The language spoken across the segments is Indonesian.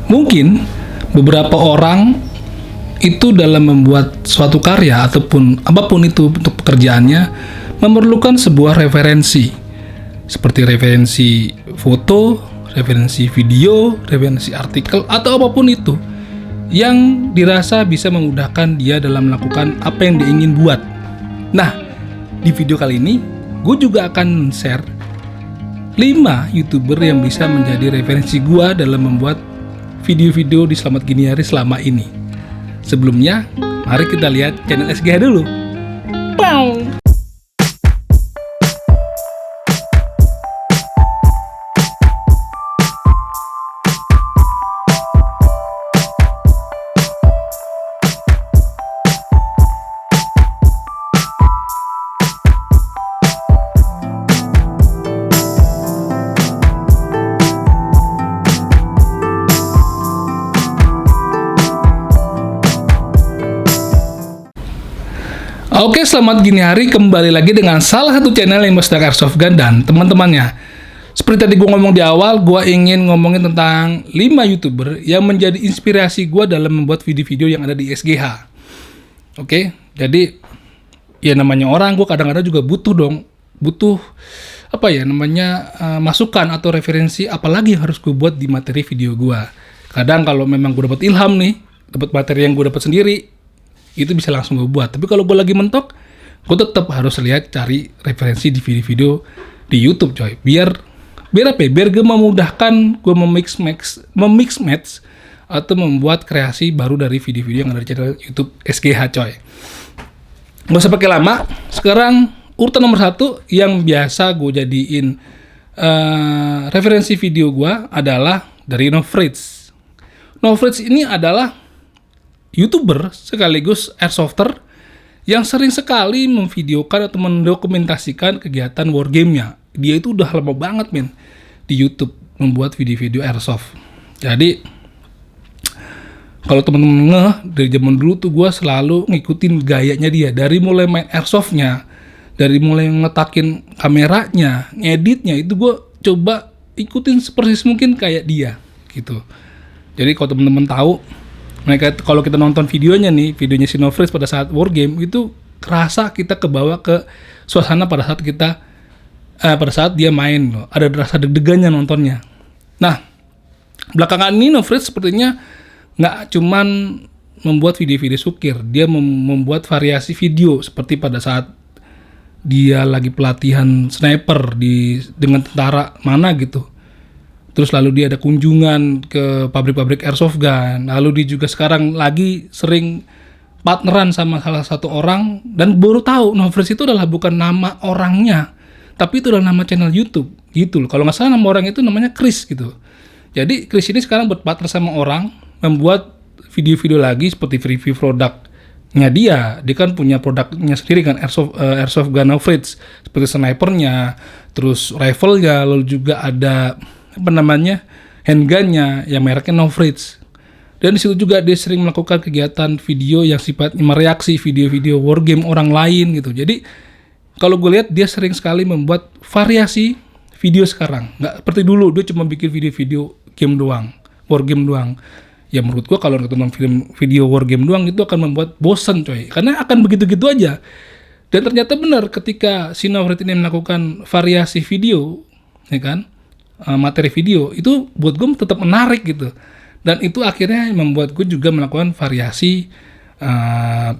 Mungkin beberapa orang itu dalam membuat suatu karya ataupun apapun itu untuk pekerjaannya memerlukan sebuah referensi, seperti referensi foto, referensi video, referensi artikel, atau apapun itu yang dirasa bisa memudahkan dia dalam melakukan apa yang dia ingin buat. Nah, di video kali ini gue juga akan share 5 YouTuber yang bisa menjadi referensi gue dalam membuat video-video di Selamat Gini Hari selama ini. Sebelumnya, mari kita lihat channel SGH dulu. Pow! Oke, selamat gini hari, kembali lagi dengan salah satu channel yang Mustaq Airsoft Gun dan teman-temannya. Seperti tadi gue ngomong di awal, gue ingin ngomongin tentang 5 YouTuber yang menjadi inspirasi gue dalam membuat video-video yang ada di SGH. Oke, jadi ya namanya orang, gue kadang-kadang juga butuh masukan atau referensi apalagi yang harus gue buat di materi video gue. Kadang kalau memang gue dapat ilham nih, dapat materi yang gue dapat sendiri, itu bisa langsung gue buat. Tapi kalau gue lagi mentok, gue tetap harus cari referensi di video-video di YouTube, coy. Biar apa ya? Biar gue memudahkan gue memix match atau membuat kreasi baru dari video-video yang ada di channel YouTube SGH, coy. Gak usah pakai lama. Sekarang urutan nomor 1 yang biasa gue jadiin referensi video gue adalah dari Nofritz. Nofritz ini adalah YouTuber sekaligus airsofter yang sering sekali memvideokan atau mendokumentasikan kegiatan wargame-nya. Dia itu udah lama banget di YouTube membuat video-video airsoft. Jadi kalau temen-temen dari zaman dulu tuh gue selalu ngikutin gayanya dia, dari mulai main airsoftnya, dari mulai ngetakin kameranya, ngeditnya, itu gue coba ikutin sepersis mungkin kayak dia gitu. Jadi kalau temen-temen tahu, kalau kita nonton videonya si Nofritz pada saat wargame, itu kerasa kita kebawa ke suasana pada saat dia main loh. Ada rasa deg-degannya nontonnya. Nah, belakangan ini Nofritz sepertinya nggak cuman membuat video-video sukir, dia membuat variasi video seperti pada saat dia lagi pelatihan sniper dengan tentara mana gitu. Terus lalu dia ada kunjungan ke pabrik-pabrik airsoft gun. Lalu dia juga sekarang lagi sering partneran sama salah satu orang. Dan baru tahu Nofritz itu adalah bukan nama orangnya, tapi itu adalah nama channel YouTube gitu loh. Kalau nggak salah nama orang itu namanya Chris gitu. Jadi Chris ini sekarang berpartner sama orang, membuat video-video lagi seperti review produknya dia. Dia kan punya produknya sendiri kan, airsoft gun Nofritz, seperti snipernya, terus rifle-nya, lalu juga ada handgun-nya yang mereknya Nofritz. Dan di situ juga dia sering melakukan kegiatan video yang sifatnya mereaksi video-video wargame orang lain gitu. Jadi kalau gue lihat dia sering sekali membuat variasi video sekarang. Nggak seperti dulu dia cuma bikin video-video game doang, wargame doang. Ya menurut gue kalau nonton video wargame doang itu akan membuat bosan, coy. Karena akan begitu-gitu aja. Dan ternyata benar ketika si Nofritz ini melakukan variasi video, ya kan? Materi video itu buat gue tetap menarik gitu, dan itu akhirnya membuat gue juga melakukan variasi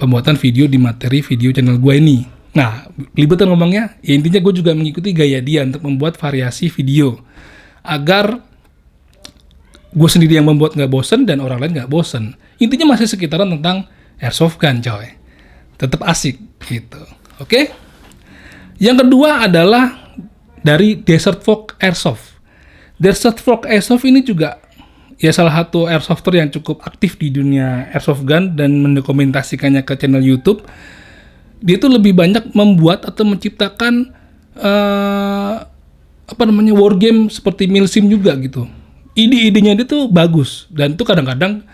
pembuatan video di materi video channel gue ini. Nah, libetan ngomongnya, ya intinya gue juga mengikuti gaya dia untuk membuat variasi video agar gue sendiri yang membuat nggak bosen dan orang lain nggak bosen. Intinya masih sekitaran tentang airsoft gun, coy. Tetap asik gitu. Oke? Yang kedua adalah dari Desert Fox Airsoft. Desert Fox Airsoft ini juga ya salah satu airsofter yang cukup aktif di dunia airsoft gun dan mendokumentasikannya ke channel YouTube. Dia itu lebih banyak membuat atau menciptakan wargame seperti milsim juga gitu. Ide-idenya dia tuh bagus, dan itu kadang-kadang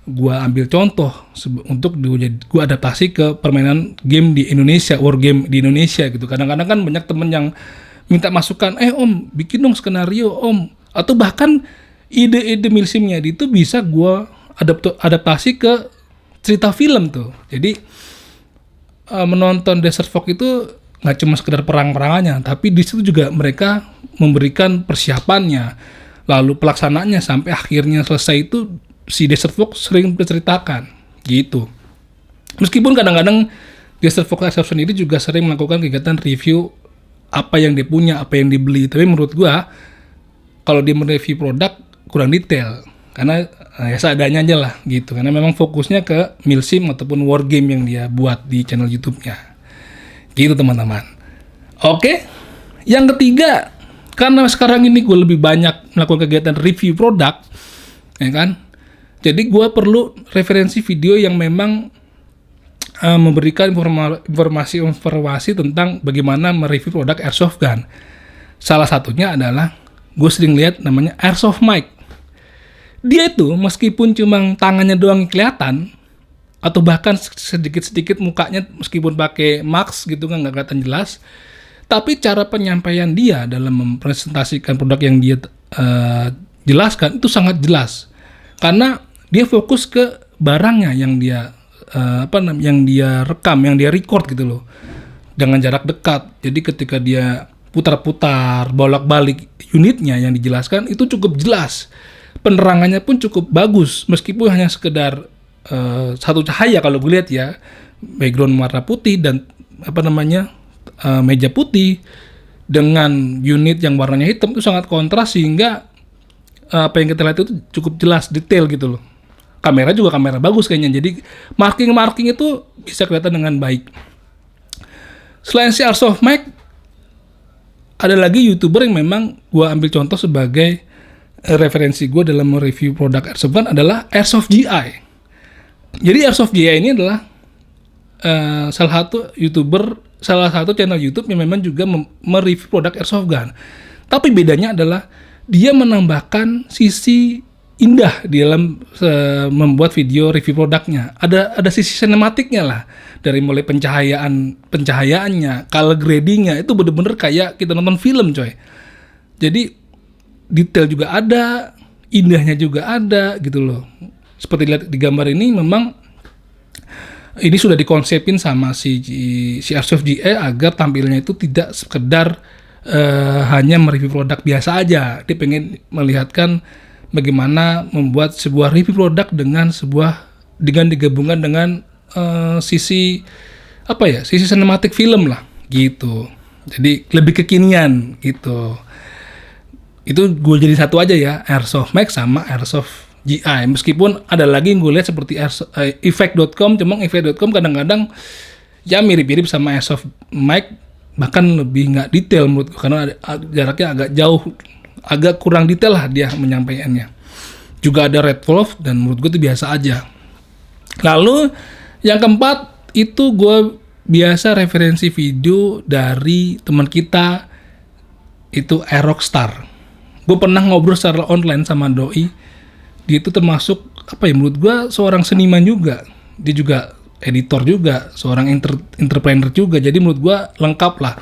gua ambil contoh untuk gua adaptasi ke permainan game di Indonesia, wargame di Indonesia gitu. Kadang-kadang kan banyak temen yang minta masukan, om bikin dong skenario om, atau bahkan ide-ide milsimnya itu bisa gue adaptasi ke cerita film tuh. Jadi menonton Desert Fox itu nggak cuma sekedar perang-perangannya, tapi di situ juga mereka memberikan persiapannya, lalu pelaksanaannya sampai akhirnya selesai itu si Desert Fox sering diceritakan gitu. Meskipun kadang-kadang Desert Fox Airsoft sendiri juga sering melakukan kegiatan review apa yang dia punya, apa yang dibeli, tapi menurut gua kalau dia mereview produk kurang detail karena ya seadanya aja lah gitu, karena memang fokusnya ke milsim ataupun war game yang dia buat di channel YouTube-nya gitu teman-teman. Oke, yang ketiga, karena sekarang ini gue lebih banyak melakukan kegiatan review produk, ya kan, jadi gue perlu referensi video yang memang memberikan informasi tentang bagaimana mereview produk airsoft gun. Salah satunya adalah gue sering lihat namanya Airsoft Mike. Dia itu meskipun cuma tangannya doang kelihatan, atau bahkan sedikit-sedikit mukanya meskipun pakai mask gitu kan nggak kelihatan jelas, tapi cara penyampaian dia dalam mempresentasikan produk yang dia jelaskan itu sangat jelas karena dia fokus ke barangnya yang dia yang dia rekam, yang dia record gitu loh, dengan jarak dekat. Jadi ketika dia putar-putar, bolak-balik unitnya yang dijelaskan itu cukup jelas. Penerangannya pun cukup bagus, meskipun hanya sekedar satu cahaya kalau gue lihat ya, background warna putih dan meja putih dengan unit yang warnanya hitam itu sangat kontras sehingga apa yang kita lihat itu cukup jelas, detail gitu loh. Kamera juga kamera bagus kayaknya, jadi marking itu bisa kelihatan dengan baik. Selain si Airsoft Mike, ada lagi YouTuber yang memang gue ambil contoh sebagai referensi gue dalam mereview produk Airsoft gun adalah Airsoft GI. Jadi Airsoft GI ini adalah salah satu channel YouTube yang memang juga mereview produk Airsoft gun. Tapi bedanya adalah dia menambahkan sisi indah di dalam membuat video review produknya. Ada sisi sinematiknya lah, dari mulai pencahayaannya, color gradingnya itu bener-bener kayak kita nonton film coy. Jadi detail juga ada, indahnya juga ada gitu loh. Seperti lihat di gambar ini, memang ini sudah dikonsepin sama si Airsoft GE agar tampilnya itu tidak sekedar hanya mereview produk biasa aja. Dia pengen melihatkan bagaimana membuat sebuah review produk dengan digabungkan dengan sisi sinematik film lah gitu. Jadi lebih kekinian gitu. Itu gue jadi satu aja ya, Airsoft Max sama Airsoft GI. Meskipun ada lagi yang gue lihat seperti Effect.com, cuma Effect.com kadang-kadang ya mirip-mirip sama Airsoft Max, bahkan lebih nggak detail menurut gue karena jaraknya agak jauh, agak kurang detail lah dia menyampaikannya. Juga ada Red Wolf dan menurut gue itu biasa aja. Lalu yang keempat itu gue biasa referensi video dari teman kita itu Aeroxstar. Gue pernah ngobrol secara online sama doi. Dia itu termasuk menurut gue seorang seniman juga. Dia juga editor juga, seorang entrepreneur juga. Jadi menurut gue lengkap lah.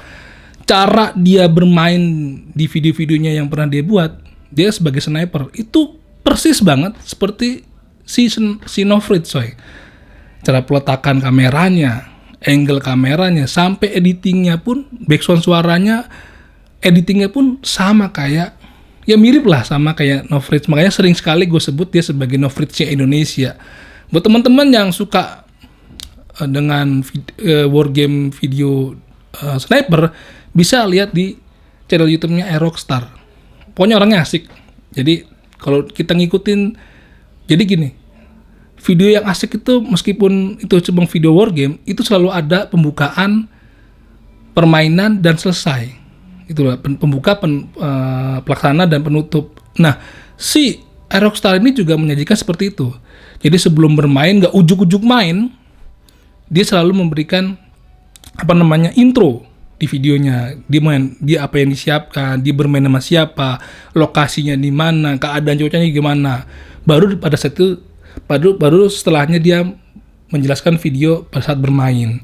Cara dia bermain di video-videonya yang pernah dia buat, dia sebagai sniper itu persis banget seperti si Nofrit coy. Cara peletakan kameranya, angle kameranya, sampai editingnya pun, background suaranya, editingnya pun sama kayak, ya mirip lah sama kayak Nofrit. Makanya sering sekali gue sebut dia sebagai Nofritnya Indonesia. Buat teman-teman yang suka dengan wargame video sniper, bisa lihat di channel YouTube-nya Aeroxstar. Pokoknya orangnya asik. Jadi kalau kita ngikutin, jadi gini, video yang asik itu meskipun itu cuma video wargame, itu selalu ada pembukaan, permainan, dan selesai. Itulah pembuka, pelaksana, dan penutup. Nah, si Aeroxstar ini juga menyajikan seperti itu. Jadi sebelum bermain, nggak ujuk-ujuk main, dia selalu memberikan intro di videonya. Dia apa yang disiapkan, dia bermain sama siapa, lokasinya di mana, keadaan cuacanya gimana. Baru pada saat itu, baru setelahnya dia menjelaskan video pada saat bermain.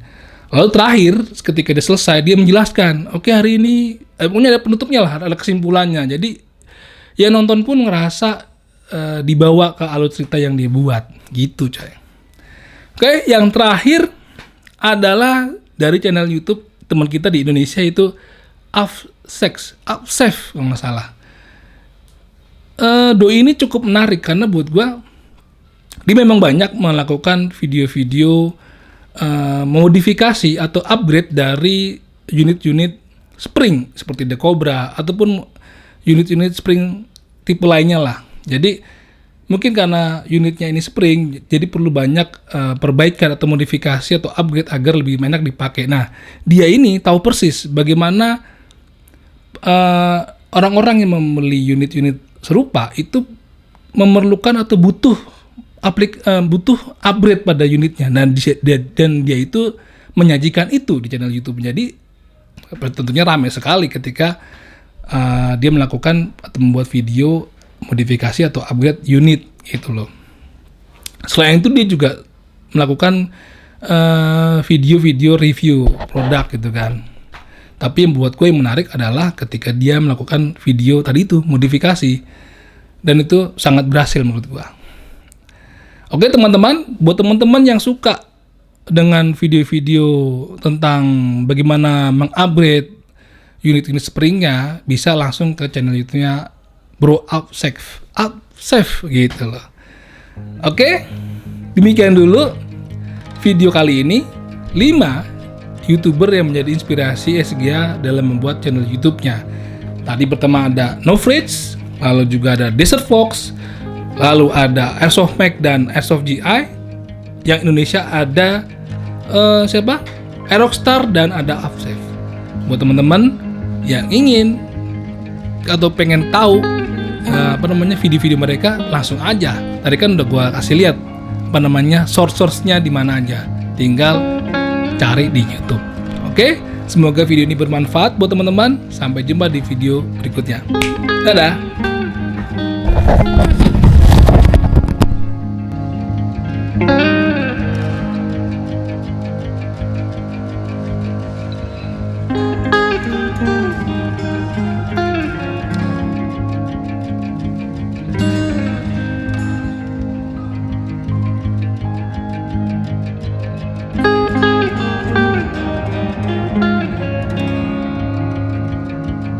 Lalu terakhir ketika dia selesai, dia menjelaskan, oke, hari ini pokoknya ada penutupnya lah, ada kesimpulannya. Jadi ya nonton pun ngerasa dibawa ke alur cerita yang dia buat gitu coy. Oke, yang terakhir adalah dari channel YouTube teman kita di Indonesia itu Afsef kalau nggak salah. Doi ini cukup menarik karena buat gua dia memang banyak melakukan video-video modifikasi atau upgrade dari unit-unit spring seperti The Cobra ataupun unit-unit spring tipe lainnya lah. Jadi mungkin karena unitnya ini spring, jadi perlu banyak perbaikan atau modifikasi atau upgrade agar lebih banyak dipakai. Nah, dia ini tahu persis bagaimana orang-orang yang membeli unit-unit serupa itu memerlukan atau butuh upgrade pada unitnya, dan dia itu menyajikan itu di channel YouTube. Jadi tentunya ramai sekali ketika dia melakukan atau membuat video modifikasi atau upgrade unit gitu loh. Selain itu dia juga melakukan video-video review produk gitu kan. Tapi yang buat gue yang menarik adalah ketika dia melakukan video tadi itu modifikasi, dan itu sangat berhasil menurut gue. Oke teman-teman, buat teman-teman yang suka dengan video-video tentang bagaimana mengupgrade unit-unit springnya, bisa langsung ke channel YouTube-nya Bro Afsef gitu loh. Oke, demikian dulu video kali ini 5 YouTuber yang menjadi inspirasi SGA dalam membuat channel YouTube-nya. Tadi pertama ada NoFridge, lalu juga ada Desert Fox, lalu ada Airsoft Mac dan Airsoft GI. Yang Indonesia ada siapa? Aeroxstar dan ada Afsef. Buat teman-teman yang ingin atau pengen tahu video-video mereka, langsung aja. Tadi kan udah gua kasih lihat source-nya di mana aja. Tinggal cari di YouTube. Oke, semoga video ini bermanfaat buat teman-teman. Sampai jumpa di video berikutnya. Dadah.